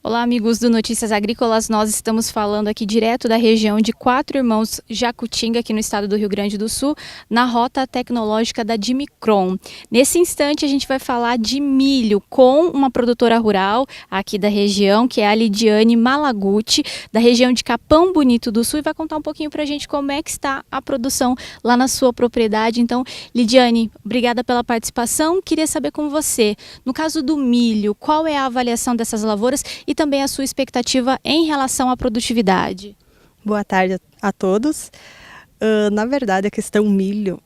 Olá, amigos do Notícias Agrícolas. Nós estamos falando aqui direto da região de Quatro Irmãos, Jacutinga, aqui no estado do Rio Grande do Sul, na rota tecnológica da Dimicron. Nesse instante, a gente vai falar de milho com uma produtora rural aqui da região, que é a Lidiane Malaguti, da região de Capão Bonito do Sul, e vai contar um pouquinho para a gente como é que está a produção lá na sua propriedade. Então, Lidiane, obrigada pela participação. Queria saber com você, no caso do milho, qual é a avaliação dessas lavouras e também a sua expectativa em relação à produtividade. Boa tarde a todos. Na verdade, a questão milho,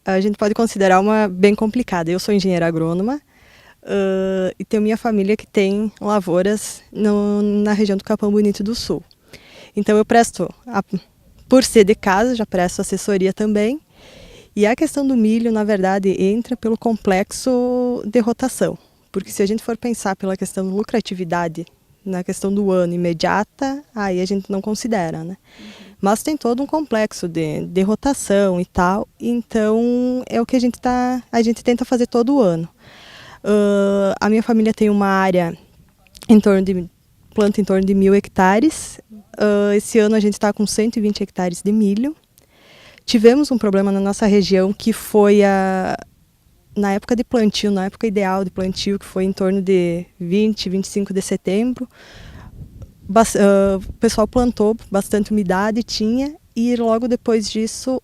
a gente pode considerar uma bem complicada. Eu sou engenheira agrônoma e tenho minha família que tem lavouras na região do Capão Bonito do Sul. Então eu por ser de casa, já presto assessoria também. E a questão do milho, na verdade, entra pelo complexo de rotação. Porque se a gente for pensar pela questão de lucratividade, na questão do ano imediata, aí a gente não considera, né? Mas tem todo um complexo de rotação e tal, então é o que a gente tenta fazer todo ano. A minha família tem uma área planta em torno de 1.000 hectares. Esse ano a gente está com 120 hectares de milho. Tivemos um problema na nossa região que foi na época de plantio, na época ideal de plantio, que foi em torno de 25 de setembro, o pessoal plantou, bastante umidade tinha, e logo depois disso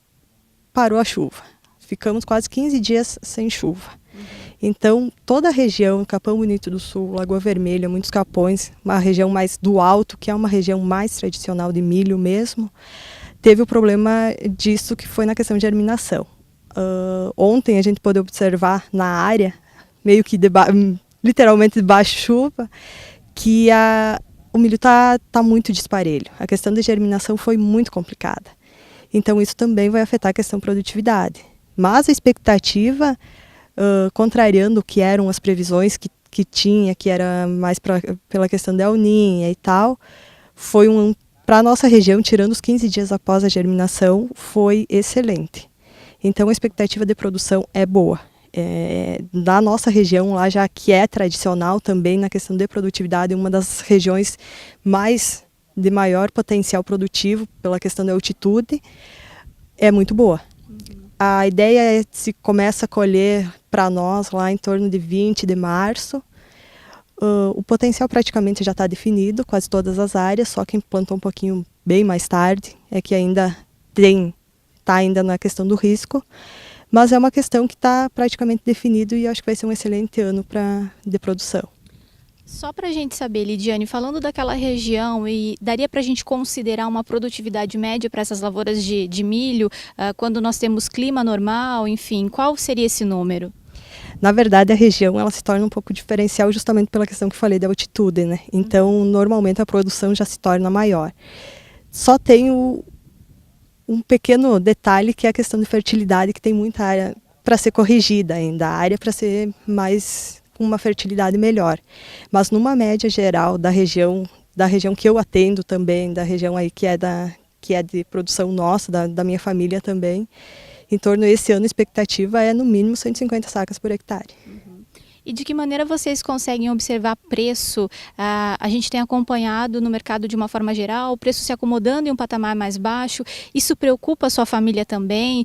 parou a chuva. Ficamos quase 15 dias sem chuva. Então, toda a região, Capão Bonito do Sul, Lagoa Vermelha, Muitos Capões, uma região mais do alto, que é uma região mais tradicional de milho mesmo, teve o problema disso, que foi na questão de germinação. Ontem a gente pôde observar na área, meio que literalmente debaixo de chuva, que o milho está muito disparelho. A questão de germinação foi muito complicada. Então isso também vai afetar a questão produtividade. Mas a expectativa, contrariando o que eram as previsões que tinha, que era mais pela questão da El Niño e tal, foi para a nossa região, tirando os 15 dias após a germinação, foi excelente. Então a expectativa de produção é boa. Da nossa região lá, já que é tradicional também na questão de produtividade, uma das regiões de maior potencial produtivo pela questão da altitude, é muito boa. A ideia é que se começa a colher para nós lá em torno de 20 de março. O potencial praticamente já está definido, quase todas as áreas, só quem plantou um pouquinho bem mais tarde é que ainda está ainda na questão do risco, mas é uma questão que está praticamente definido e acho que vai ser um excelente ano de produção. Só para a gente saber, Lidiane, falando daquela região, e daria para a gente considerar uma produtividade média para essas lavouras de milho, quando nós temos clima normal, enfim, qual seria esse número? Na verdade, a região ela se torna um pouco diferencial justamente pela questão que eu falei da altitude, né? Então, normalmente a produção já se torna maior. Só tem um pequeno detalhe, que é a questão de fertilidade, que tem muita área para ser corrigida ainda, a área para ser com uma fertilidade melhor. Mas numa média geral da região que eu atendo também, da região aí que é de produção nossa, da minha família também, em torno desse ano a expectativa é no mínimo 150 sacas por hectare. E de que maneira vocês conseguem observar preço? A gente tem acompanhado no mercado de uma forma geral, o preço se acomodando em um patamar mais baixo. Isso preocupa a sua família também?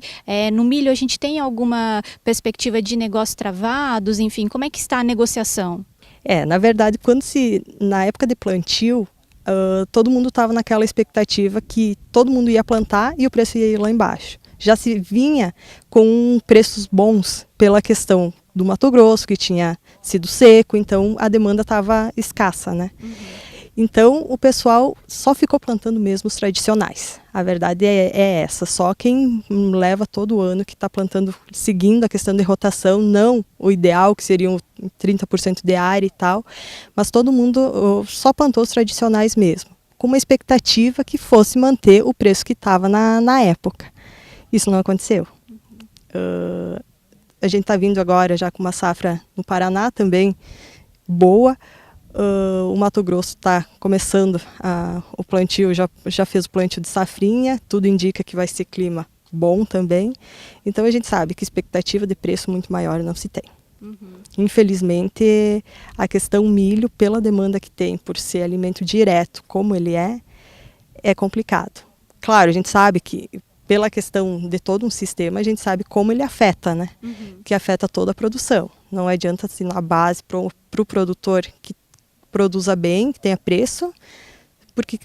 No milho a gente tem alguma perspectiva de negócios travados? Enfim, como é que está a negociação? Na verdade, na época de plantio, todo mundo estava naquela expectativa que todo mundo ia plantar e o preço ia ir lá embaixo. Já se vinha com preços bons pela questão do Mato Grosso, que tinha sido seco, então a demanda estava escassa, né? Então o pessoal só ficou plantando mesmo os tradicionais. A verdade é essa, só quem leva todo ano que está plantando, seguindo a questão de rotação, não o ideal, que seriam 30% de área e tal, mas todo mundo só plantou os tradicionais mesmo, com uma expectativa que fosse manter o preço que estava na época. Isso não aconteceu. A gente está vindo agora já com uma safra no Paraná também boa. O Mato Grosso está começando o plantio, já fez o plantio de safrinha, tudo indica que vai ser clima bom também. Então a gente sabe que expectativa de preço muito maior não se tem. Infelizmente, a questão milho, pela demanda que tem, por ser alimento direto, como ele é complicado. Claro, a gente sabe que, pela questão de todo um sistema, a gente sabe como ele afeta, né? Que afeta toda a produção. Não adianta assinar a base para o produtor que produza bem, que tenha preço, porque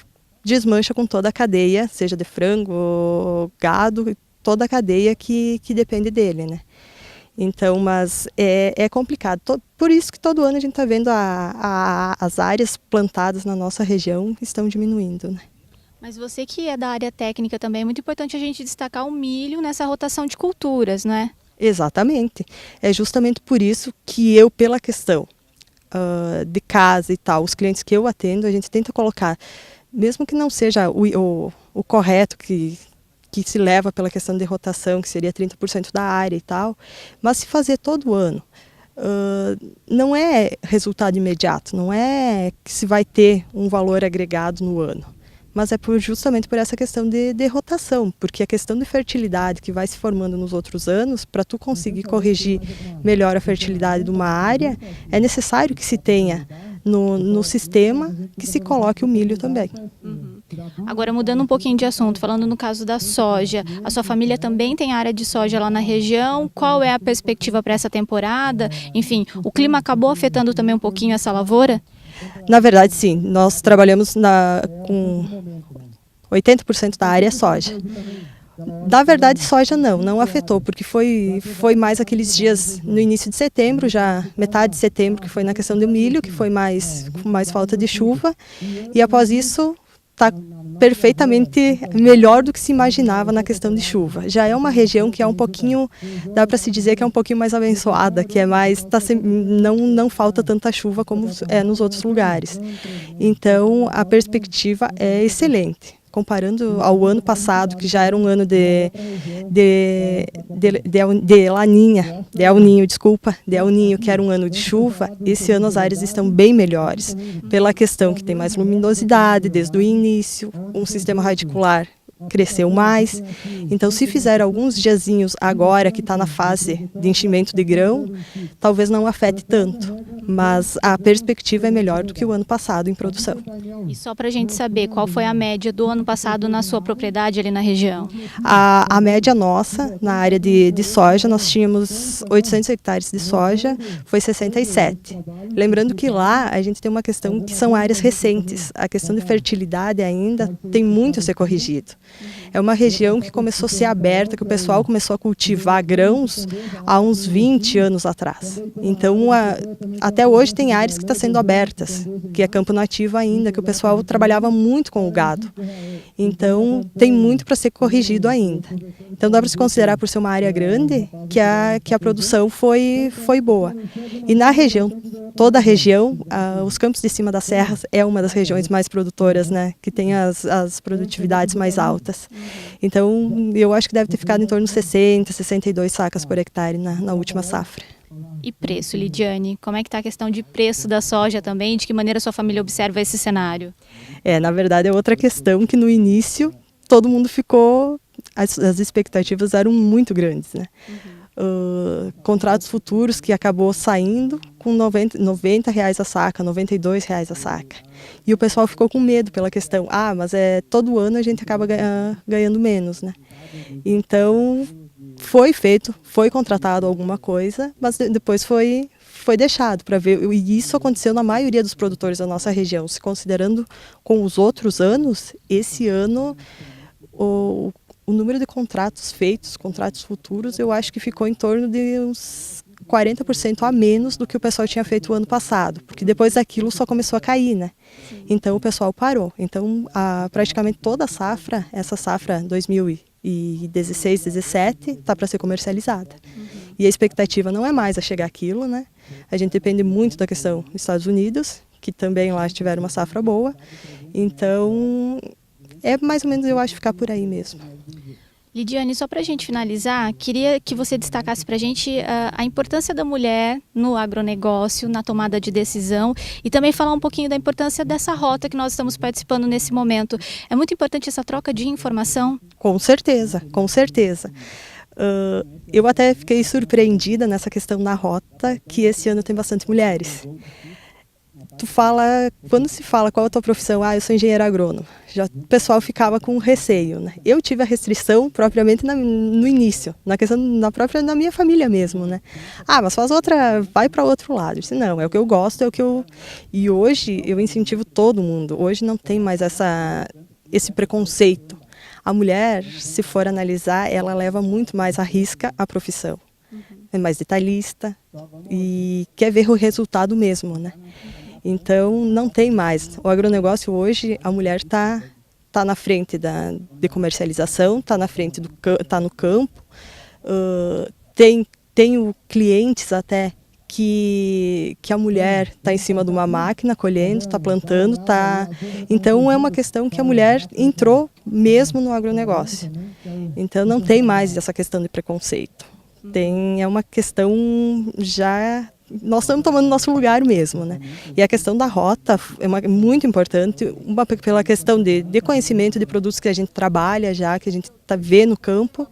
desmancha com toda a cadeia, seja de frango, gado, toda a cadeia que depende dele, né? Então, mas é complicado. Por isso que todo ano a gente está vendo as áreas plantadas na nossa região estão diminuindo, né? Mas você que é da área técnica também, é muito importante a gente destacar o milho nessa rotação de culturas, não é? Exatamente. É justamente por isso que eu, pela questão de casa e tal, os clientes que eu atendo, a gente tenta colocar, mesmo que não seja o correto que se leva pela questão de rotação, que seria 30% da área e tal, mas se fazer todo ano, não é resultado imediato, não é que se vai ter um valor agregado no ano, mas é justamente por essa questão de rotação, porque a questão de fertilidade que vai se formando nos outros anos, para tu conseguir corrigir melhor a fertilidade de uma área, é necessário que se tenha no sistema que se coloque o milho também. Agora, mudando um pouquinho de assunto, falando no caso da soja, a sua família também tem área de soja lá na região? Qual é a perspectiva para essa temporada? Enfim, o clima acabou afetando também um pouquinho essa lavoura? Na verdade, sim. Nós trabalhamos com 80% da área é soja. Na verdade, soja não afetou, porque foi mais aqueles dias no início de setembro, já metade de setembro, que foi na questão do milho, que foi mais falta de chuva, e após isso está perfeitamente melhor do que se imaginava na questão de chuva. Já é uma região que é um pouquinho, dá para se dizer que é um pouquinho mais abençoada, que é mais, não falta tanta chuva como é nos outros lugares. Então, a perspectiva é excelente. Comparando ao ano passado, que já era um ano de laninha, de El Niño, que era um ano de chuva, esse ano as áreas estão bem melhores, pela questão que tem mais luminosidade desde o início, um sistema radicular cresceu mais. Então, se fizer alguns diazinhos agora, que está na fase de enchimento de grão, talvez não afete tanto, mas a perspectiva é melhor do que o ano passado em produção. E só para a gente saber, qual foi a média do ano passado na sua propriedade ali na região? A média nossa, na área de soja, nós tínhamos 800 hectares de soja, foi 67. Lembrando que lá a gente tem uma questão que são áreas recentes, a questão de fertilidade ainda tem muito a ser corrigido. É uma região que começou a ser aberta, que o pessoal começou a cultivar grãos há uns 20 anos atrás. Então, até hoje tem áreas que estão sendo abertas, que é campo nativo ainda, que o pessoal trabalhava muito com o gado. Então, tem muito para ser corrigido ainda. Então, dá para se considerar, por ser uma área grande, que a produção foi boa. E na região, toda a região, os Campos de Cima das Serras é uma das regiões mais produtoras, né, que tem as produtividades mais altas. Então, eu acho que deve ter ficado em torno de 60, 62 sacas por hectare na última safra. E preço, Lidiane? Como é que está a questão de preço da soja também? De que maneira a sua família observa esse cenário? Na verdade, é outra questão que no início todo mundo ficou... As expectativas eram muito grandes, né? Contratos futuros que acabou saindo com R$90 a saca, R$92 a saca. E o pessoal ficou com medo pela questão, mas todo ano a gente acaba ganhando menos, né? Então, foi contratado alguma coisa, mas depois foi deixado para ver. E isso aconteceu na maioria dos produtores da nossa região. Se considerando com os outros anos, esse ano o número de contratos feitos, contratos futuros, eu acho que ficou em torno de uns 40% a menos do que o pessoal tinha feito o ano passado, porque depois daquilo só começou a cair, né? Então o pessoal parou. Então praticamente toda a safra, essa safra 2016, 17, está para ser comercializada. E a expectativa não é mais a chegar àquilo, né? A gente depende muito da questão dos Estados Unidos, que também lá tiveram uma safra boa. Então, é mais ou menos, eu acho, ficar por aí mesmo. Lidiane, só para a gente finalizar, queria que você destacasse para a gente a importância da mulher no agronegócio, na tomada de decisão, e também falar um pouquinho da importância dessa rota que nós estamos participando nesse momento. É muito importante essa troca de informação? Com certeza, com certeza. Eu até fiquei surpreendida nessa questão na rota, que esse ano tem bastante mulheres. Quando se fala qual é a tua profissão, eu sou engenheiro agrônomo, já o pessoal ficava com receio, né? Eu tive a restrição propriamente no início, na questão na minha família mesmo, né? Mas faz outra, vai para outro lado. Eu disse, não, é o que eu gosto, é o que eu... E hoje eu incentivo todo mundo, hoje não tem mais esse preconceito. A mulher, se for analisar, ela leva muito mais à risca a profissão. É mais detalhista e quer ver o resultado mesmo, né? Então, não tem mais. O agronegócio hoje, a mulher está na frente de comercialização, está na frente tá no campo. Tenho clientes até que a mulher está em cima de uma máquina, colhendo, está plantando, Então, é uma questão que a mulher entrou mesmo no agronegócio. Então, não tem mais essa questão de preconceito. É uma questão já... Nós estamos tomando nosso lugar mesmo, né? E a questão da rota é muito importante, pela questão de conhecimento de produtos que a gente trabalha já, que a gente vê no campo,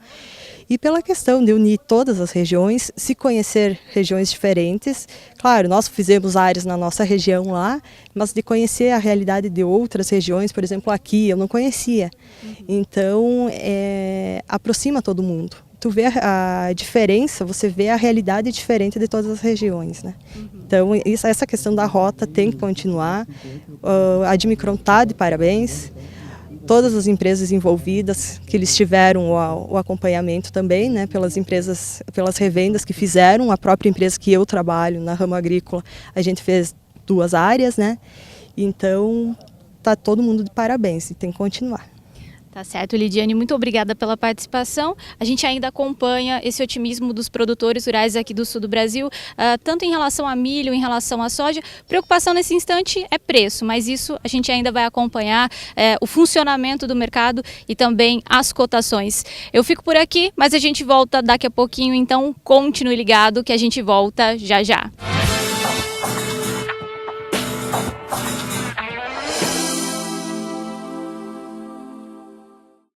e pela questão de unir todas as regiões, se conhecer regiões diferentes. Claro, nós fizemos áreas na nossa região lá, mas de conhecer a realidade de outras regiões, por exemplo, aqui eu não conhecia. Então, aproxima todo mundo. Tu vê a diferença, você vê a realidade diferente de todas as regiões, né? Então, essa questão da rota tem que continuar. A Dimicron está de parabéns. Todas as empresas envolvidas, que eles tiveram o acompanhamento também, né? Pelas empresas, pelas revendas que fizeram, a própria empresa que eu trabalho na ramo agrícola, a gente fez 2 áreas, né? Então, tá todo mundo de parabéns e tem que continuar. Tá certo, Lidiane, muito obrigada pela participação. A gente ainda acompanha esse otimismo dos produtores rurais aqui do sul do Brasil, tanto em relação a milho, em relação à soja. Preocupação nesse instante é preço, mas isso a gente ainda vai acompanhar, o funcionamento do mercado e também as cotações. Eu fico por aqui, mas a gente volta daqui a pouquinho, então continue ligado que a gente volta já já.